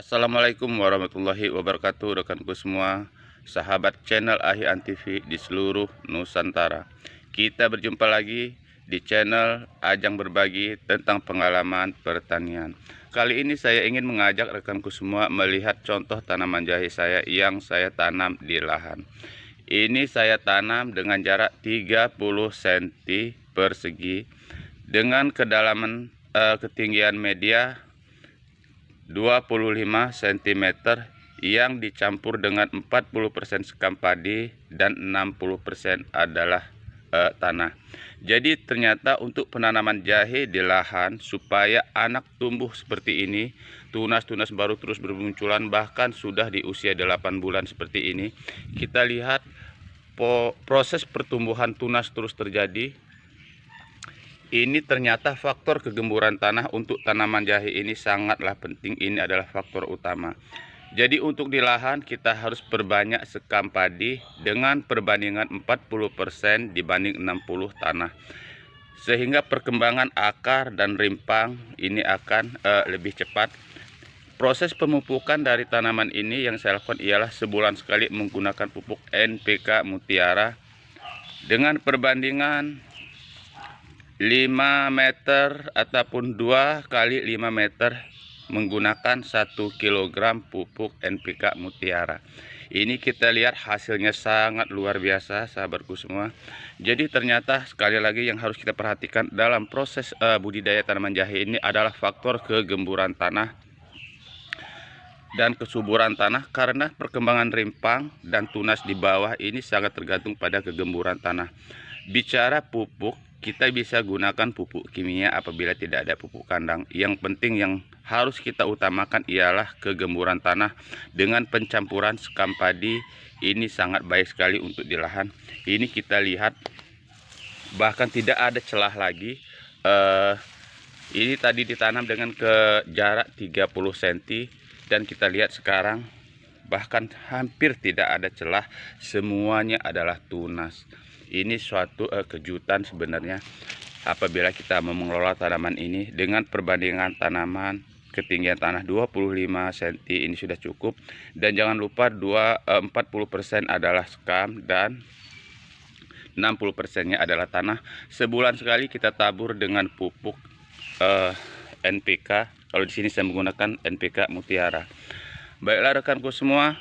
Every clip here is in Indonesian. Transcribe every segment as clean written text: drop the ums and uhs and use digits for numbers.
Assalamualaikum warahmatullahi wabarakatuh, rekanku semua, sahabat channel Ahian TV di seluruh Nusantara. Kita berjumpa lagi di channel Ajang Berbagi tentang pengalaman pertanian. Kali ini saya ingin mengajak rekanku semua melihat contoh tanaman jahe saya yang saya tanam di lahan. Ini saya tanam dengan jarak 30 cm persegi dengan kedalaman ketinggian media 25 cm yang dicampur dengan 40% sekam padi dan 60% adalah tanah. Jadi ternyata untuk penanaman jahe di lahan supaya anak tumbuh seperti ini, tunas-tunas baru terus bermunculan, bahkan sudah di usia 8 bulan seperti ini, kita lihat proses pertumbuhan tunas terus terjadi. Ini ternyata faktor kegemburan tanah untuk tanaman jahe ini sangatlah penting. Ini adalah faktor utama. Jadi untuk di lahan kita harus perbanyak sekam padi dengan perbandingan 40% dibanding 60 tanah. Sehingga perkembangan akar dan rimpang ini akan lebih cepat. Proses pemupukan dari tanaman ini yang saya lakukan ialah sebulan sekali menggunakan pupuk NPK Mutiara dengan perbandingan 5 meter ataupun 2 kali 5 meter menggunakan 1 kg pupuk NPK Mutiara. Ini kita lihat hasilnya sangat luar biasa, sahabatku semua. Jadi ternyata sekali lagi yang harus kita perhatikan dalam proses budidaya tanaman jahe ini adalah faktor kegemburan tanah dan kesuburan tanah, karena perkembangan rimpang dan tunas di bawah ini sangat tergantung pada kegemburan tanah. Bicara pupuk, kita bisa gunakan pupuk kimia apabila tidak ada pupuk kandang. Yang penting yang harus kita utamakan ialah kegemburan tanah dengan pencampuran sekam padi. Ini sangat baik sekali untuk di lahan. Ini kita lihat bahkan tidak ada celah lagi. Ini tadi ditanam dengan jarak 30 cm dan kita lihat sekarang bahkan hampir tidak ada celah, semuanya adalah tunas. Ini suatu kejutan sebenarnya apabila kita mau mengelola tanaman ini dengan perbandingan tanaman ketinggian tanah 25 cm ini sudah cukup. Dan jangan lupa 40% adalah sekam dan 60%-nya adalah tanah. Sebulan sekali kita tabur dengan pupuk NPK. Kalau di sini saya menggunakan NPK Mutiara. Baiklah rekanku semua,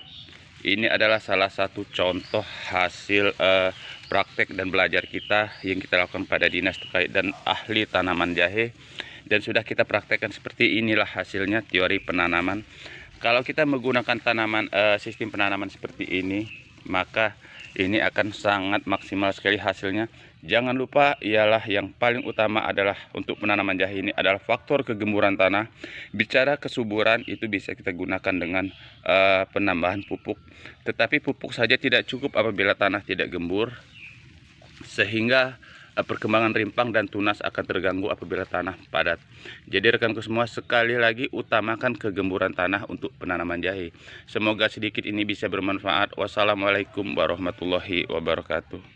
ini adalah salah satu contoh hasil praktek dan belajar kita yang kita lakukan pada dinas terkait dan ahli tanaman jahe, dan sudah kita praktekkan seperti inilah hasilnya teori penanaman. Kalau kita menggunakan tanaman sistem penanaman seperti ini, maka ini akan sangat maksimal sekali hasilnya. Jangan lupa ialah yang paling utama adalah untuk penanaman jahe ini adalah faktor kegemburan tanah. Bicara kesuburan itu bisa kita gunakan dengan penambahan pupuk. Tetapi pupuk saja tidak cukup apabila tanah tidak gembur, sehingga perkembangan rimpang dan tunas akan terganggu apabila tanah padat. Jadi rekanku semua, sekali lagi utamakan kegemburan tanah untuk penanaman jahe. Semoga sedikit ini bisa bermanfaat. Wassalamualaikum warahmatullahi wabarakatuh.